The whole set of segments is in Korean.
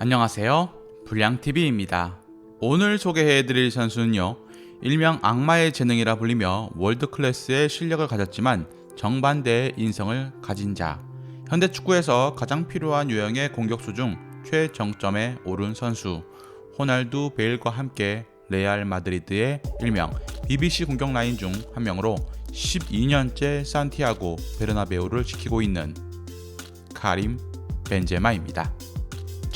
안녕하세요. 불량TV입니다. 오늘 소개해드릴 선수는요, 일명 악마의 재능이라 불리며 월드클래스의 실력을 가졌지만 정반대의 인성을 가진 자, 현대 축구에서 가장 필요한 유형의 공격수 중 최정점에 오른 선수, 호날두 베일과 함께 레알 마드리드의 일명 BBC 공격 라인 중 한 명으로 12년째 산티아고 베르나베우를 지키고 있는 카림 벤제마입니다.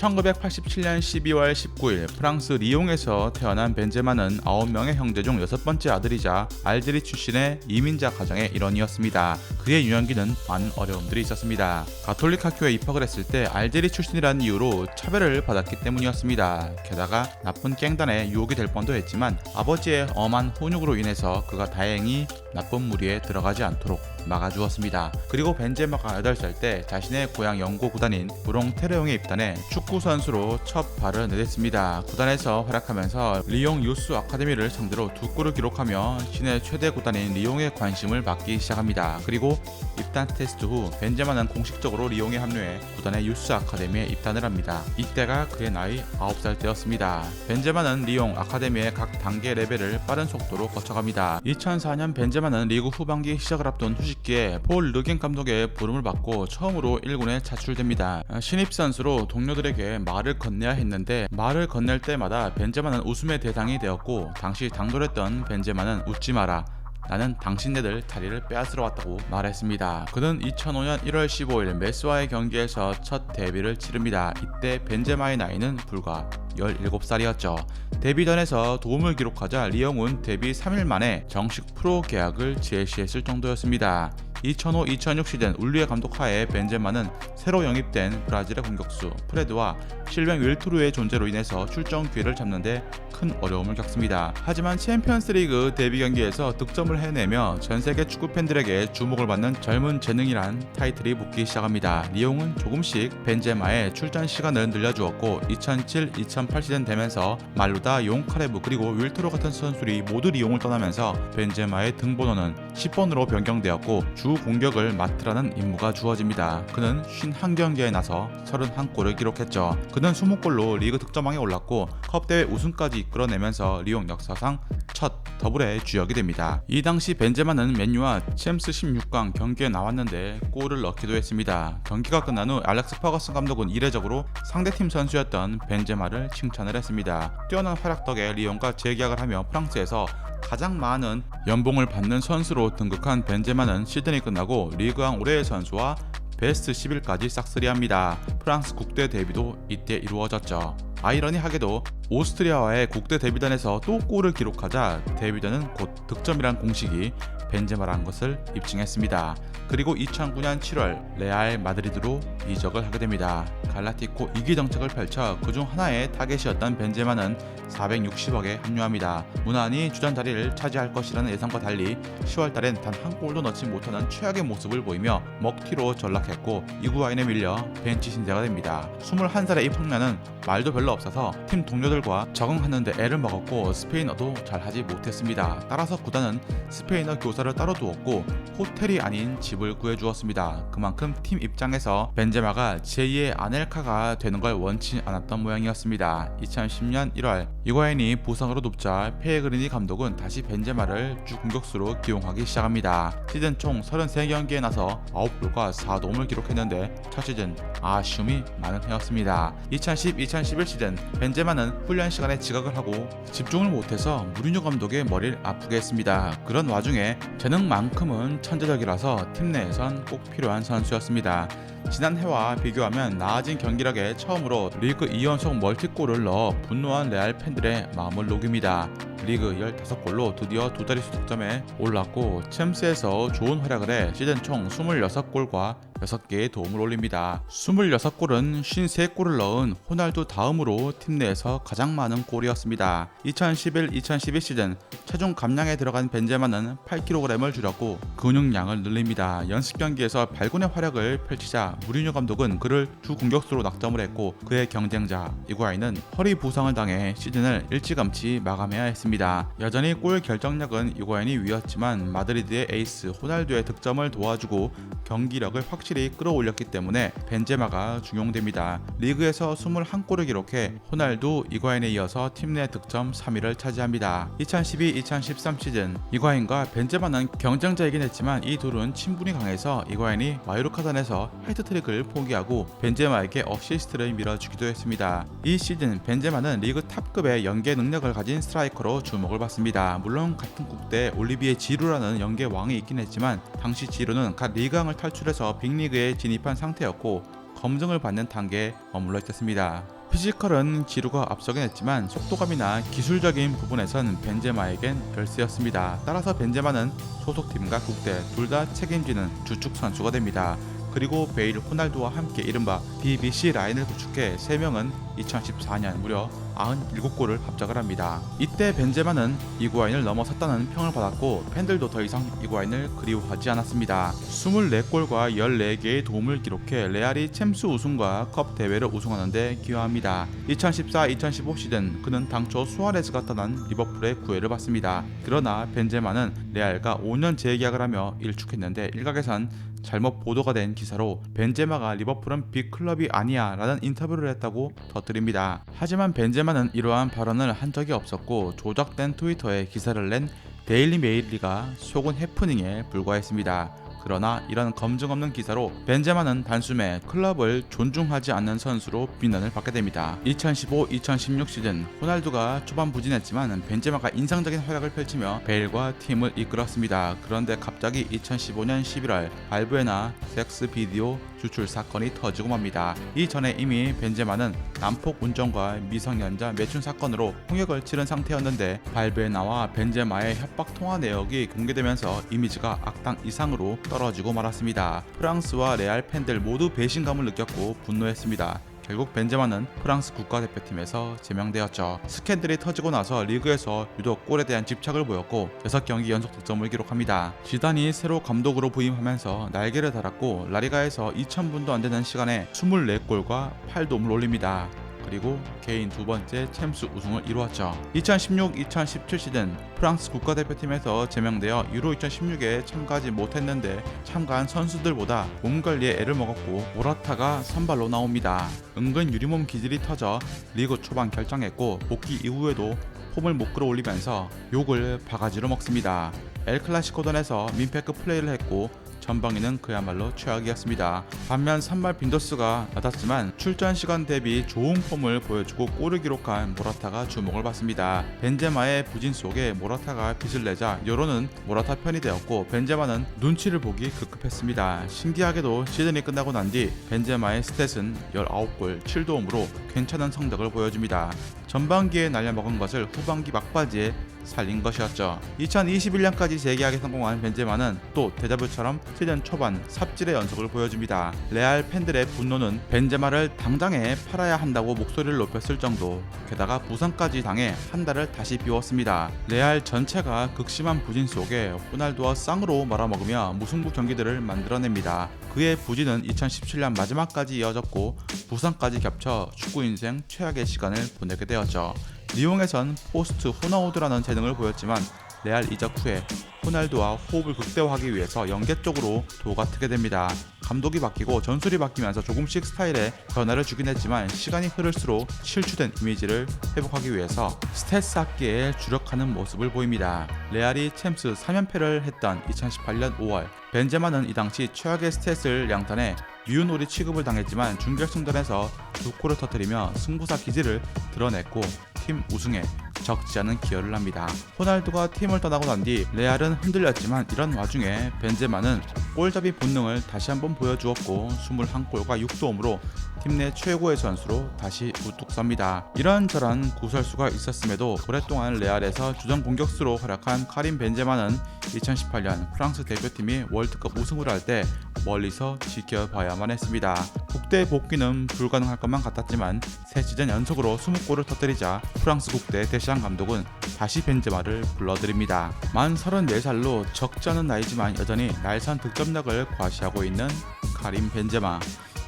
1987년 12월 19일 프랑스 리옹에서 태어난 벤제마는 9명의 형제 중 6번째 아들이자 알제리 출신의 이민자 가정의 일원이었습니다. 그의 유년기는 많은 어려움들이 있었습니다. 가톨릭 학교에 입학을 했을 때 알제리 출신이라는 이유로 차별을 받았기 때문이었습니다. 게다가 나쁜 갱단에 유혹이 될 뻔도 했지만 아버지의 엄한 훈육으로 인해서 그가 다행히 나쁜 무리에 들어가지 않도록 막아주었습니다. 그리고 벤제마가 8살 때 자신의 고향 영고 구단인 브롱 테르용에 입단해 축구 선수로 첫 발을 내딛습니다. 구단에서 활약하면서 리옹 유스 아카데미를 상대로 2골을 기록하며 시내 최대 구단인 리옹의 관심을 받기 시작합니다. 그리고 입단 테스트 후 벤제마는 공식적으로 리옹에 합류해 구단의 유스 아카데미에 입단을 합니다. 이때가 그의 나이 9살 때였습니다. 벤제마는 리옹 아카데미의 각 단계 레벨을 빠른 속도로 거쳐갑니다. 2004년 벤제마는 리그 후반기 시작을 앞둔 휴식기에 폴 르겐 감독의 부름을 받고 처음으로 1군에 차출됩니다. 신입 선수로 동료들에게 말을 건네야 했는데 말을 건넬 때마다 벤제마는 웃음의 대상이 되었고, 당시 당돌했던 벤제마는 웃지 마라, 나는 당신네들 자리를 빼앗으러 왔다고 말했습니다. 그는 2005년 1월 15일 메스와의 경기에서 첫 데뷔를 치릅니다. 이때 벤제마의 나이는 불과 17살이었죠. 데뷔전에서 도움을 기록하자 리옹은 데뷔 3일 만에 정식 프로 계약을 제시했을 정도였습니다. 2005-2006 시즌 울리에 감독 하에 벤제마는 새로 영입된 브라질의 공격수 프레드와 실명 윌투르의 존재로 인해서 출전 기회를 잡는데 큰 어려움을 겪습니다. 하지만 챔피언스리그 데뷔 경기에서 득점을 해내며 전세계 축구 팬들에게 주목을 받는 젊은 재능이란 타이틀이 붙기 시작합니다. 리옹은 조금씩 벤제마의 출전 시간을 늘려주었고 2007-2008 시즌 되면서 말루다, 용카레브 그리고 윌투르 같은 선수들이 모두 리옹을 떠나면서 벤제마의 등번호는 10번으로 변경되었고 주 공격을 맡으라는 임무가 주어집니다. 그는 51경기에 나서 31골을 기록했죠. 그는 20골로 리그 득점왕에 올랐고 컵대회 우승까지 이끌어내면서 리옹 역사상 첫 더블의 주역이 됩니다. 이 당시 벤제마는 맨유와 챔스 16강 경기에 나왔는데 골을 넣기도 했습니다. 경기가 끝난 후 알렉스 퍼거슨 감독은 이례적으로 상대팀 선수였던 벤제마를 칭찬을 했습니다. 뛰어난 활약 덕에 리옹과 재계약을 하며 프랑스에서 가장 많은 연봉을 받는 선수로 등극한 벤제마는 시즌이 끝나고 리그왕 올해의 선수와 베스트 10일까지 싹쓸이합니다. 프랑스 국대 데뷔도 이때 이루어졌죠. 아이러니하게도 오스트리아와의 국대 데뷔전에서 또 골을 기록하자 데뷔전은 곧 득점이란 공식이 벤제마라는 것을 입증했습니다. 그리고 2009년 7월 레알 마드리드로 이적을 하게 됩니다. 갈라티코 2기 정책을 펼쳐 그중 하나의 타겟이었던 벤제마는 460억에 합류합니다. 무난히 주전 자리를 차지할 것이라는 예상과 달리 10월달엔 단 한 골도 넣지 못하는 최악의 모습을 보이며 먹튀로 전락했고 이구아인에 밀려 벤치 신세가 됩니다. 21살의 이 폭라는 말도 별로 없어서 팀 동료들과 적응하는데 애를 먹었고 스페인어도 잘하지 못했습니다. 따라서 구단은 스페인어 교사를 따로 두었고 호텔이 아닌 집을 구해주었습니다. 그만큼 팀 입장에서 벤제마가 제2의 아넬카가 되는 걸 원치 않았던 모양이었습니다. 2010년 1월 이구아인이 부상으로 눕자 페그리니 감독은 다시 벤제마를 주 공격수로 기용하기 시작합니다. 시즌 총 33경기에 나서 9골과 4도움을 기록했는데 첫 시즌 아쉬움이 많은 해였습니다. 2010-2011 시즌 벤제마는 훈련 시간에 지각을 하고 집중을 못해서 무리뉴 감독의 머리를 아프게 했습니다. 그런 와중에 재능만큼은 천재적이라서 팀 내에선 꼭 필요한 선수였습니다. 지난해와 비교하면 나아진 경기력에 처음으로 리그 2연속 멀티골을 넣어 분노한 레알 팬들의 마음을 녹입니다. 리그 15골로 드디어 두 자릿수 득점에 올랐고 챔스에서 좋은 활약을 해 시즌 총 26골과 6개의 도움을 올립니다. 26골은 53골을 넣은 호날두 다음으로 팀 내에서 가장 많은 골이었습니다. 2011-2012 시즌 체중 감량에 들어간 벤제마는 8kg을 줄였고 근육량을 늘립니다. 연습 경기에서 발군의 활약을 펼치자 무리뉴 감독은 그를 주 공격수로 낙점을 했고 그의 경쟁자 이구아인은 허리 부상을 당해 시즌을 일찌감치 마감해야 했습니다. 여전히 골 결정력은 이구아인이 위였지만 마드리드의 에이스 호날두의 득점을 도와주고 경기력을 확실히 확실히 끌어올렸기 때문에 벤제마가 중용됩니다. 리그에서 21골을 기록해 호날두, 이과인에 이어서 팀 내 득점 3위를 차지합니다. 2012-2013 시즌 이과인과 벤제마는 경쟁자이긴 했지만 이 둘은 친분이 강해서 이과인이 마요르카단에서 헤트트릭을 포기하고 벤제마에게 어시스트를 밀어주기도 했습니다. 이 시즌 벤제마는 리그 탑급의 연계 능력을 가진 스트라이커로 주목을 받습니다. 물론 같은 국대에 올리비에 지루라는 연계 왕이 있긴 했지만 당시 지루는 갓 리그왕을 탈출해서 빅리그에 진입한 상태였고 검증을 받는 단계에 머물러 있었습니다. 피지컬은 지루가 앞서긴 했지만 속도감이나 기술적인 부분에선 벤제마에겐 열세였습니다. 따라서 벤제마는 소속팀과 국대 둘 다 책임지는 주축 선수가 됩니다. 그리고 베일, 호날두와 함께 이른바 BBC 라인을 구축해 3명은 2014년 무려 97골을 합작을 합니다. 이때 벤제마는 이구아인을 넘어섰다는 평을 받았고 팬들도 더 이상 이구아인을 그리워하지 않았습니다. 24골과 14개의 도움을 기록해 레알이 챔스 우승과 컵 대회를 우승하는 데 기여합니다. 2014-2015 시즌 그는 당초 수아레스가 떠난 리버풀의 구애를 받습니다. 그러나 벤제마는 레알과 5년 재계약을 하며 일축했는데 일각에선 잘못 보도가 된 기사로 벤제마가 리버풀은 빅클럽이 아니야 라는 인터뷰를 했다고 터뜨립니다. 하지만 벤제마는 이러한 발언을 한 적이 없었고 조작된 트위터에 기사를 낸 데일리 메일리가 속은 해프닝에 불과했습니다. 그러나 이런 검증 없는 기사로 벤제마는 단숨에 클럽을 존중하지 않는 선수로 비난을 받게 됩니다. 2015-2016 시즌 호날두가 초반 부진했지만 벤제마가 인상적인 활약을 펼치며 베일과 팀을 이끌었습니다. 그런데 갑자기 2015년 11월 발부에나 섹스 비디오 유출 사건이 터지고 맙니다. 이전에 이미 벤제마는 난폭 운전과 미성년자 매춘 사건으로 통역을 치른 상태였는데 발베나와 벤제마의 협박 통화 내역이 공개되면서 이미지가 악당 이상으로 떨어지고 말았습니다. 프랑스와 레알 팬들 모두 배신감을 느꼈고 분노했습니다. 결국 벤제마는 프랑스 국가대표팀에서 제명되었죠. 스캔들이 터지고 나서 리그에서 유독 골에 대한 집착을 보였고 6경기 연속 득점을 기록합니다. 지단이 새로 감독으로 부임하면서 날개를 달았고 라리가에서 2000분도 안되는 시간에 24골과 8도움을 올립니다. 그리고 개인 두 번째 챔스 우승을 이루었죠. 2016-2017 시즌 프랑스 국가대표팀에서 제명되어 유로 2016에 참가하지 못했는데 참가한 선수들보다 몸관리에 애를 먹었고 모라타가 선발로 나옵니다. 은근 유리몸 기질이 터져 리그 초반 결정했고 복귀 이후에도 폼을 못 끌어올리면서 욕을 바가지로 먹습니다. 엘클라시코전에서 민폐급 플레이를 했고 전방위는 그야말로 최악이었습니다. 반면 선발 빈도수가 낮았지만 출전 시간 대비 좋은 폼을 보여주고 골을 기록한 모라타가 주목을 받습니다. 벤제마의 부진 속에 모라타가 빚을 내자 여론은 모라타 편이 되었고 벤제마는 눈치를 보기 급급했습니다. 신기하게도 시즌이 끝나고 난 뒤 벤제마의 스탯은 19골 7도움으로 괜찮은 성적을 보여줍니다. 전반기에 날려먹은 것을 후반기 막바지에 살린 것이었죠. 2021년까지 재계약에 성공한 벤제마는 또 데자뷰처럼 시즌 초반 삽질의 연속을 보여줍니다. 레알 팬들의 분노는 벤제마를 당장에 팔아야 한다고 목소리를 높였을 정도, 게다가 부상까지 당해 한 달을 다시 비웠습니다. 레알 전체가 극심한 부진 속에 호날두와 쌍으로 말아먹으며 무승부 경기들을 만들어냅니다. 그의 부진은 2017년 마지막까지 이어졌고 부상까지 겹쳐 축구 인생 최악의 시간을 보내게 되었죠. 리옹에선 포스트 호나우드라는 재능을 보였지만 레알 이적 후에 호날두와 호흡을 극대화하기 위해서 연계 쪽으로 도가 트게 됩니다. 감독이 바뀌고 전술이 바뀌면서 조금씩 스타일에 변화를 주긴 했지만 시간이 흐를수록 실추된 이미지를 회복하기 위해서 스탯 쌓기에 주력하는 모습을 보입니다. 레알이 챔스 3연패를 했던 2018년 5월 벤제마는 이 당시 최악의 스탯을 양탄해 유효놀이 취급을 당했지만 준결승전에서 2골을 터뜨리며 승부사 기질을 드러냈고 팀 우승에 적지 않은 기여를 합니다. 호날두가 팀을 떠나고 난 뒤 레알은 흔들렸지만 이런 와중에 벤제마는 골잡이 본능을 다시 한번 보여주었고 21골과 6도움으로 팀 내 최고의 선수로 다시 우뚝 섭니다. 이런저런 구설수가 있었음에도 오랫동안 레알에서 주전 공격수로 활약한 카림 벤제마는 2018년 프랑스 대표팀이 월드컵 우승을 할 때 멀리서 지켜봐야만 했습니다. 국대 복귀는 불가능할 것만 같았지만 3시즌 연속으로 20골을 터뜨리자 프랑스 국대 데시앙 감독은 다시 벤제마를 불러들입니다. 만 34살로 적지 않은 나이지만 여전히 날선 득점력을 과시하고 있는 카림 벤제마.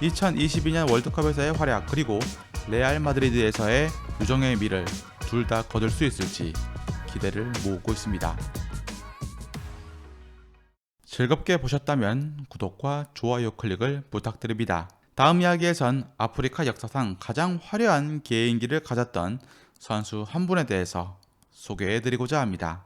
2022년 월드컵에서의 활약 그리고 레알 마드리드에서의 유정의 미를 둘 다 거둘 수 있을지 기대를 모으고 있습니다. 즐겁게 보셨다면 구독과 좋아요 클릭을 부탁드립니다. 다음 이야기에선 아프리카 역사상 가장 화려한 개인기를 가졌던 선수 한 분에 대해서 소개해드리고자 합니다.